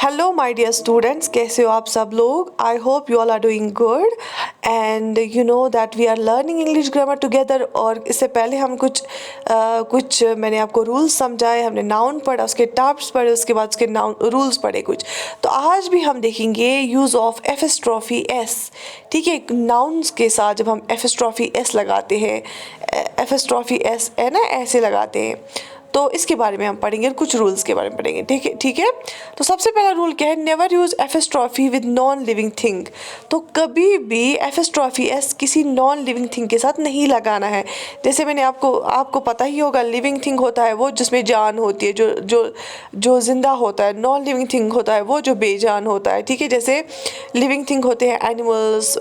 Hello my dear students, कैसे हो आप सब लोग। I hope you all are doing good and you know that we are learning English grammar together. और इससे पहले हम कुछ मैंने आपको रूल्स समझाए, हमने नाउन पढ़ा, उसके टाइप्स पढ़े, उसके बाद उसके नाउन रूल्स पढ़े कुछ। तो आज भी हम देखेंगे यूज़ ऑफ एपिस्ट्रॉफी एस। ठीक है, नाउन्स के साथ जब हम एपिस्ट्रॉफी एस लगाते हैं, एपिस्ट्रॉफी एस है ना, ऐसे लगाते हैं, तो इसके बारे में हम पढ़ेंगे, कुछ रूल्स के बारे में पढ़ेंगे। ठीक है। तो सबसे पहला रूल क्या है, never use epistrophe with non living thing. तो कभी भी एपिस्ट्रॉफी एस किसी नॉन लिविंग थिंग के साथ नहीं लगाना है। जैसे मैंने आपको पता ही होगा, लिविंग थिंग होता है वो जिसमें जान होती है, जो जिंदा होता है। नॉन लिविंग थिंग होता है वो जो बेजान होता है। ठीक है, जैसे लिविंग थिंग होते हैं एनिमल्स,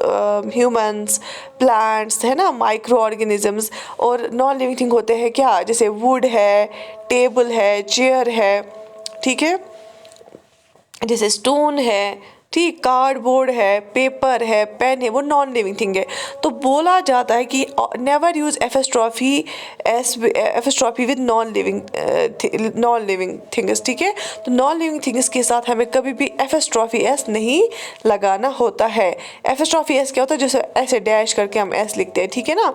ह्यूमंस, प्लांट्स, है ना, माइक्रो ऑर्गेनिजम्स। और नॉन लिविंग थिंग होते हैं क्या, जैसे वुड है, टेबल है, चेयर है, ठीक है, जैसे स्टोन है, ठीक, कार्डबोर्ड है, पेपर है, पेन है, वो नॉन लिविंग थिंग है। तो बोला जाता है कि never use epistrophe with non living things. ठीक है, तो नॉन लिविंग थिंग्स के साथ हमें कभी भी एपिस्ट्रॉफी एस नहीं लगाना होता है। एपिस्ट्रॉफी एस क्या होता है, जैसे ऐसे डैश करके हम एस लिखते हैं। ठीक है ना,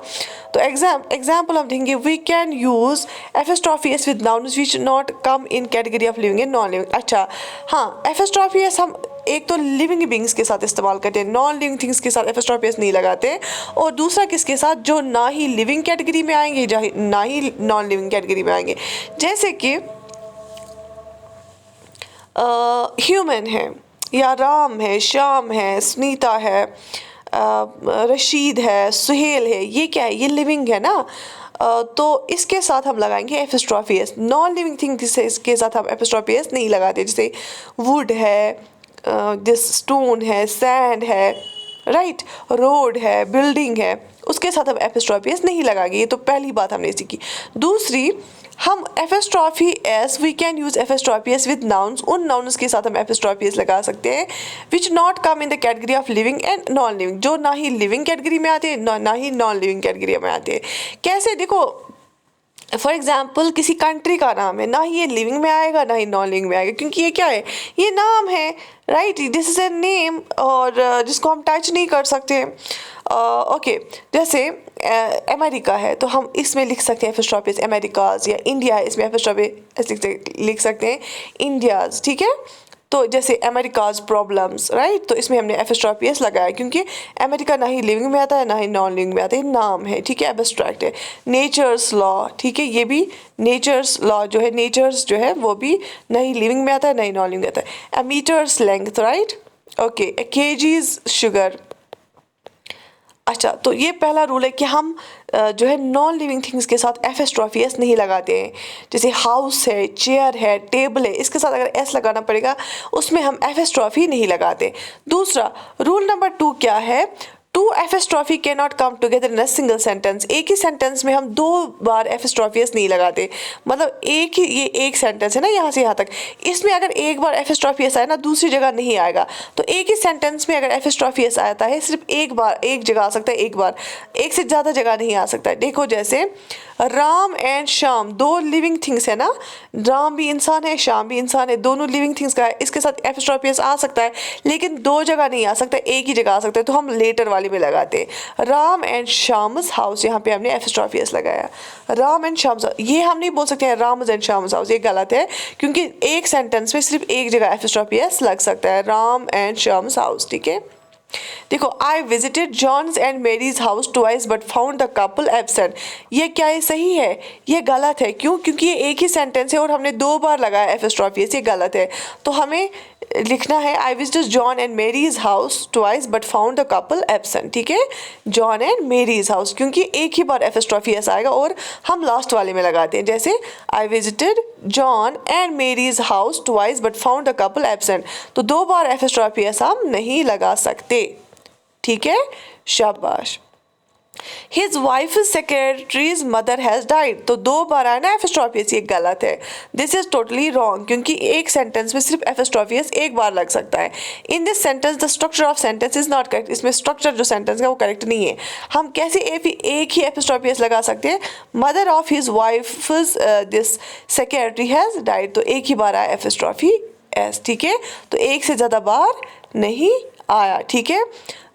तो एग्जाम्पल हम देंगे, we can use apostrophe S with nouns which not come in category of living and non living. अच्छा हाँ, एपिस्ट्रॉफी एस हम एक तो लिविंग बींग्स के साथ इस्तेमाल करते हैं, नॉन लिविंग थिंग्स के साथ एपिस्ट्रॉफी एस नहीं लगाते। और दूसरा किसके साथ, जो ना ही लिविंग कैटेगरी में आएंगे ना ही नॉन लिविंग कैटेगरी में आएंगे। जैसे कि ह्यूमन है, या राम है, श्याम है, स्नीता है, रशीद है, सुहेल है, ये क्या है, ये लिविंग है ना। तो इसके साथ हम लगाएंगे epistrophe S. Non living thing के साथ हम एपिस्ट्रॉफी एस नहीं लगाते। जैसे वुड है, जिस स्टोन है, सैंड है, राइट, रोड है, बिल्डिंग है, उसके साथ हम एपिस्ट्रॉफी एस नहीं लगाएंगे। ये तो पहली बात हमने सीखी। दूसरी, हम apostrophe S, we can use apostrophe S with nouns. उन नाउन्स के साथ हम एपिस्ट्रॉफी एस लगा सकते हैं which not come in the category of living and non living, जो ना ही लिविंग कैटेगरी में आते हैं ना ही नॉन लिविंग कैटेगरी में आते हैं। कैसे, देखो फॉर एग्जाम्पल किसी कंट्री का नाम है, ना ही ये लिविंग में आएगा ना ही नॉन लिविंग में आएगा, क्योंकि ये क्या है, ये नाम है, right, this is a name, और जिसको हम टच नहीं कर सकते। ओके, जैसे अमेरिका है तो हम इसमें लिख सकते हैं एपिस्ट्रॉफी एस अमेरिकाज, या इंडिया है इसमें एपिस्ट्रॉफी एस लिख सकते हैं इंडियाज। ठीक है, तो जैसे अमेरिकाज प्रॉब्लम्स, राइट, तो इसमें हमने एपिस्ट्रॉफी एस लगाया क्योंकि अमेरिका ना ही लिविंग में आता है ना ही नॉन लिविंग में आता है, नाम है। ठीक है, एब्स्ट्रैक्ट है। नेचर्स लॉ, ठीक है, ये भी नेचर्स लॉ जो है, नेचर्स जो है वो भी ना ही लिविंग में आता है ना ही नॉन लिविंग में आता है। A meters length, right, okay, kgs sugar. अच्छा, तो ये पहला रूल है कि हम जो है नॉन लिविंग थिंग्स के साथ एपिस्ट्रॉफी एस नहीं लगाते हैं। जैसे हाउस है, चेयर है, टेबल है, इसके साथ अगर एस लगाना पड़ेगा, उसमें हम एपिस्ट्रॉफी नहीं लगाते। दूसरा रूल नंबर 2 क्या है, two apostrophe can not come together in a single sentence. एक ही सेंटेंस में हम 2 बार एपिस्ट्रॉफी एस नहीं लगाते। मतलब एक ही, ये एक सेंटेंस है ना यहाँ से यहाँ तक, इसमें अगर एक बार एपिस्ट्रॉफी एस आए ना, दूसरी जगह नहीं आएगा। तो एक ही सेंटेंस में अगर एपिस्ट्रॉफी एस आता है, सिर्फ एक बार, एक जगह आ सकता है, एक बार, एक से ज़्यादा जगह नहीं आ सकता है। देखो जैसे Ram and Shyam, 2 living things है ना, राम भी इंसान है, श्याम भी इंसान है, दोनों लिविंग थिंग्स का है, इसके साथ एपिस्ट्रॉफी एस आ सकता है, लेकिन 2 जगह नहीं आ सकता, एक ही जगह आ सकता है। तो हम लेटर वाले में लगाते हैं, राम एंड श्याम्स हाउस, यहाँ पे हमने एपिस्ट्रॉफी एस लगाया। राम एंड श्याम्स, ये हम नहीं बोल सकते हैं राम्स एंड श्याम्स हाउस, ये गलत है, क्योंकि एक सेंटेंस में सिर्फ एक जगह एपिस्ट्रॉफी एस लग सकता है, राम एंड श्याम्स हाउस। ठीक है, देखो, I visited John's and Mary's house twice but found the couple absent. ये क्या, ये सही है, ये गलत है। क्यों, क्योंकि ये एक ही सेंटेंस है और हमने 2 बार लगाया एपिस्ट्रॉफी एस, ये गलत है। तो हमें लिखना है, I visited John and Mary's house twice but found the couple absent. ठीक है, जॉन एंड मेरीज हाउस, क्योंकि एक ही बार एपिस्ट्रॉफी एस आएगा और हम लास्ट वाले में लगाते हैं। जैसे I visited John and Mary's house twice but found the couple absent, तो 2 बार एपिस्ट्रॉफी एस हम नहीं लगा सकते। ठीक है, शाबाश। His wife's secretary's mother has died, तो 2 बार आया ना एपिस्ट्रॉफी एस, ये गलत है। दिस इज टोटली रॉन्ग, क्योंकि एक सेंटेंस में सिर्फ एपिस्ट्रॉफी एस एक बार लग सकता है। In this sentence the structure of sentence is not correct, इसमें स्ट्रक्चर जो सेंटेंस का वो करेक्ट नहीं है। हम कैसे एक ही एपिस्ट्रॉफी एस लगा सकते हैं, mother of his wife this secretary has died, तो एक ही बार आया एपिस्ट्रॉफी एस, ठीक है। तो एक से ज़्यादा बार नहीं आया, ठीक है।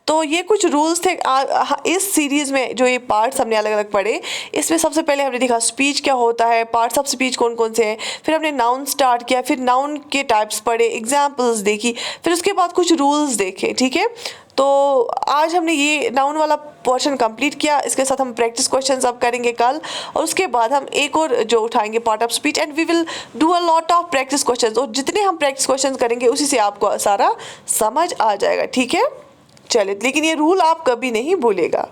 तो ये कुछ रूल्स थे इस सीरीज़ में। जो ये पार्ट्स हमने अलग अलग पढ़े, इसमें सबसे पहले हमने देखा स्पीच क्या होता है, पार्ट्स ऑफ स्पीच कौन कौन से हैं, फिर हमने नाउन स्टार्ट किया, फिर नाउन के टाइप्स पढ़े, एग्जाम्पल्स देखी, फिर उसके बाद कुछ रूल्स देखे, ठीक है। तो आज हमने ये नाउन वाला पोर्शन कंप्लीट किया। इसके साथ हम प्रैक्टिस क्वेश्चंस अब करेंगे कल, और उसके बाद हम एक और जो उठाएंगे part of speech, and we will do a lot of practice questions. और जितने हम प्रैक्टिस क्वेश्चंस करेंगे उसी से आपको सारा समझ आ जाएगा, ठीक है। चलिए, लेकिन ये रूल आप कभी नहीं भूलेगा।